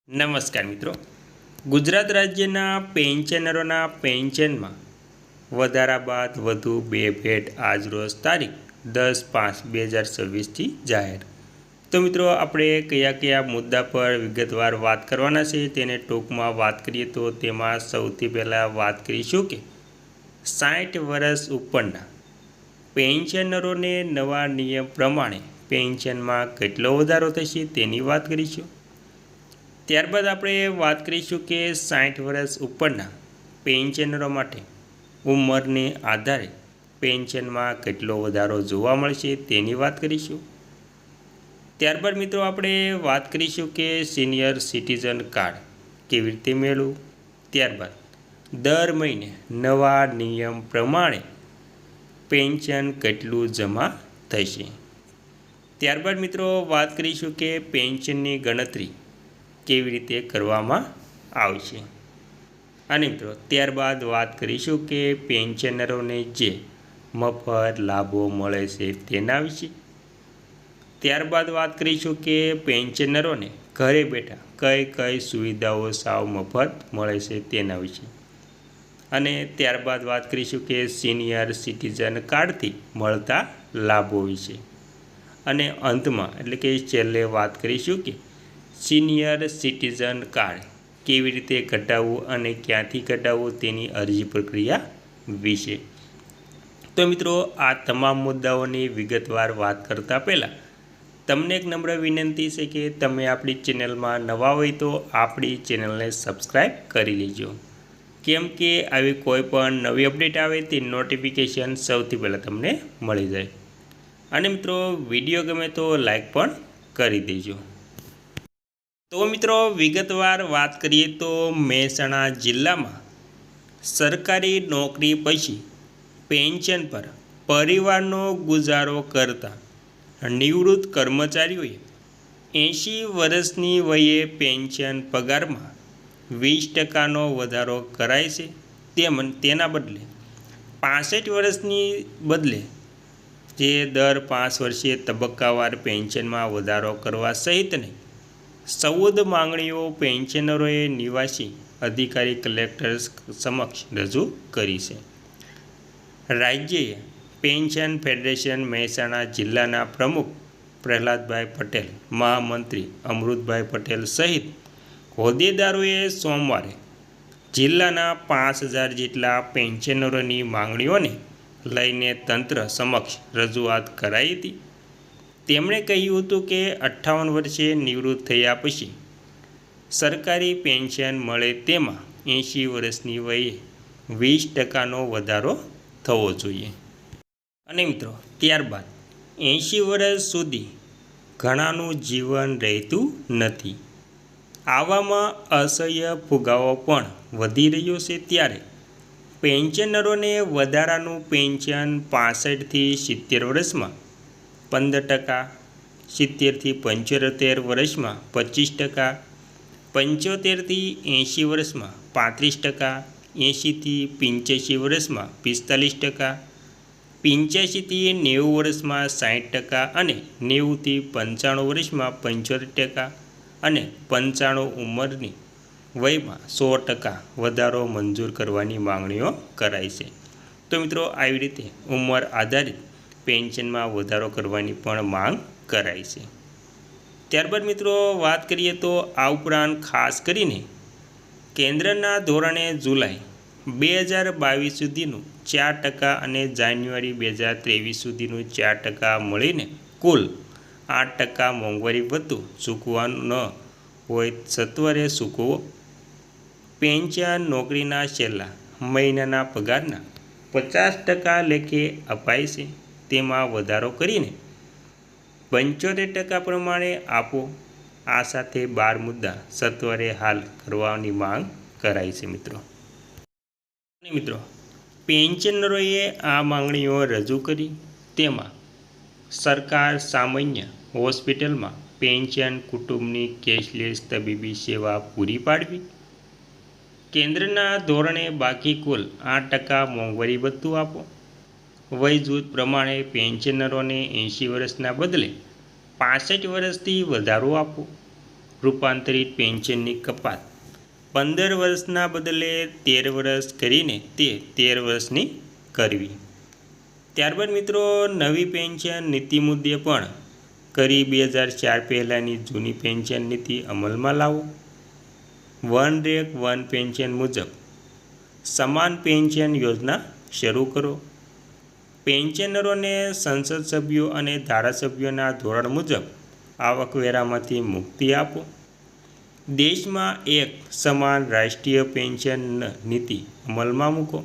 નમસ્કાર મિત્રો, ગુજરાત રાજ્યના પેન્શનરોના પેન્શનમાં વધારા બાદ વધુ બે ભેટ આજરોજ તારીખ 10/5/2026થી જાહેર। તો મિત્રો આપણે કયા મુદ્દા પર વિગતવાર વાત કરવાના છે તેને ટૂંકમાં વાત કરીએ તો તેમાં સૌથી પહેલાં વાત કરીશું કે 60 વર્ષ ઉપરના પેન્શનરોને નવા નિયમ પ્રમાણે પેન્શનમાં કેટલો વધારો થશે તેની વાત કરીશું। ત્યારબાદ આપણે વાત કરીશું કે 60 વર્ષ ઉપરના પેન્શનરો માટે ઉંમરને આધારે પેન્શનમાં કેટલો વધારો જોવા મળશે તેની વાત કરીશું। ત્યારબાદ મિત્રો આપણે વાત કરીશું કે સિનિયર સિટીઝન કાર્ડ કેવી રીતે મેળવવું। ત્યારબાદ દર મહિને નવા નિયમ પ્રમાણે પેન્શન કેટલું જમા થશે। ત્યારબાદ મિત્રો વાત કરીશું કે પેન્શનની ગણતરી કેવી રીતે કરવામાં આવશે અને મિત્રો ત્યારબાદ વાત કરીશું કે પેન્શનરોને જે મફત લાભો મળે છે તેના વિશે। ત્યારબાદ વાત કરીશું કે પેન્શનરોને ઘરે બેઠા કઈ સુવિધાઓ સાવ મફત મળે છે તેના વિશે અને ત્યારબાદ વાત કરીશું કે સિનિયર સિટીઝન કાર્ડથી મળતા લાભો વિશે અને અંતમાં એટલે કે છેલ્લે વાત કરીશું કે સિનિયર સિટીઝન કાર્ડ કેવી રીતે કઢાવવું અને ક્યાંથી કઢાવવું તેની અરજી પ્રક્રિયા વિશે। તો મિત્રો આ તમામ મુદ્દાઓની વિગતવાર વાત કરતાં પહેલાં તમને એક નમ્ર વિનંતી છે કે તમે આપણી ચેનલમાં નવા હોય તો આપણી ચેનલને સબસ્ક્રાઈબ કરી લેજો, કેમ કે આવી કોઈ પણ નવી અપડેટ આવે તે નોટિફિકેશન સૌથી પહેલાં તમને મળી જાય અને મિત્રો વિડીયો ગમે તો લાઈક પણ કરી દેજો। તો મિત્રો વિગતવાર વાત કરીએ તો મહેસાણા જિલ્લામાં સરકારી નોકરી પછી પેન્શન પર પરિવારનો ગુજારો કરતા નિવૃત્ત કર્મચારીઓએ 80 વર્ષની વયે પેન્શન પગારમાં 20% વધારો કરાય છે, તેના બદલે 65 વર્ષની બદલે જે દર 5 વર્ષે તબક્કાવાર પેન્શનમાં વધારો કરવા સહિતની 14 માંગણીઓ પેન્શનરોએ નિવાસી અધિકારી કલેક્ટર સમક્ષ રજૂ કરી છે। રાજ્ય પેન્શન ફેડરેશન મહેસાણા જિલ્લાના પ્રમુખ પ્રહલાદભાઈ પટેલ, મહામંત્રી અમૃતભાઈ પટેલ સહિત હોદ્દેદારોએ સોમવારે જિલ્લાના 5000 જેટલા પેન્શનરોની માંગણીઓને લઈને તંત્ર સમક્ષ રજૂઆત કરાઈ હતી। તેમણે કહ્યું હતું કે 58 વર્ષે નિવૃત્ત થયા પછી સરકારી પેન્શન મળે તેમાં 80 વર્ષની વયે 20%નો વધારો થવો જોઈએ અને મિત્રો ત્યારબાદ 80 વર્ષ સુધી ઘણાનું જીવન રહેતું નથી। આવામાં અસહ્ય ફુગાવો પણ વધી રહ્યો છે, ત્યારે પેન્શનરોને વધારાનું પેન્શન 65 થી 70 વર્ષમાં 15%, 70 થી 75 વર્ષમાં 25%, 75 થી 80 વર્ષમાં 35%, 80 થી 85 વર્ષમાં 45%, 85 થી 90 વર્ષમાં 60% અને 90 થી 95 વર્ષમાં 75% અને 95 ઉંમરની વયમાં 100% વધારો મંજૂર કરવાની માંગણીઓ કરાઈ છે। તો મિત્રો આવી રીતે ઉંમર આધારિત પેન્શનમાં વધારો કરવાની પણ માંગ કરાઈ છે। ત્યારબાદ મિત્રો વાત કરીએ તો આ ઉપરાંત ખાસ કરીને કેન્દ્રના ધોરણે જુલાઈ 2022 સુધીનું 4% અને જાન્યુઆરી 2023 સુધીનું 4% મળીને કુલ 8% મોંઘવારી ભથ્થું ચૂકવવાનું ન હોય સત્વરે ચૂકવો। પેન્શન નોકરીના છેલ્લા મહિનાના પગારના 50% લેખે અપાય છે, તેમાં વધારો કરીને 75% પ્રમાણે આપો। આ સાથે 12 મુદ્દા સત્વરે હાલ કરવાની માંગ કરાઈ છે મિત્રો અને મિત્રો પેન્શનરોએ આ માંગણીઓ રજૂ કરી તેમાં સરકાર સામાન્ય હોસ્પિટલમાં પેન્શન કુટુંબની કેશલેસ તબીબી સેવા પૂરી પાડવી, કેન્દ્રના ધોરણે બાકી કુલ 8% મોંઘવારી ભથ્થું આપો, વય જૂથ પ્રમાણે પેન્શનરોને 80 વર્ષના બદલે 65 વર્ષથી વધારો આપો, રૂપાંતરિત પેન્શનની કપાત 15 વર્ષના બદલે 13 વર્ષ કરીને તે 13 વર્ષની કરવી. ત્યારબાદ મિત્રો નવી પેન્શન નીતિ મુદ્દે પણ કરી 2004 પહેલાંની જૂની પેન્શન નીતિ અમલમાં લાવો. વન રેક વન પેન્શન મુજબ સમાન પેન્શન યોજના શરૂ કરો. પેન્શનરોને સંસદ સભ્યો અને ધારાસભ્યોના ધોરણ મુજબ આવકવેરામાંથી મુક્તિ આપો. દેશમાં એક સમાન રાષ્ટ્રીય પેન્શન નીતિ અમલમાં મૂકો.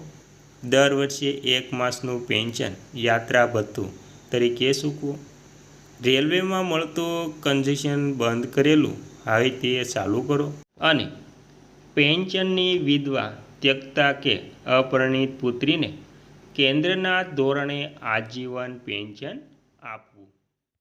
દર વર્ષે 1 માસનું પેન્શન યાત્રા ભથ્થું તરીકે ચૂકવો. રેલવેમાં મળતું કન્સેશન બંધ કરેલું હવે તે ચાલુ કરો. અને પેન્શનની વિધવા, ત્યક્તા કે અપરિણીત પુત્રીને કેન્દ્રના ધોરણે આજીવન પેન્શન આપો.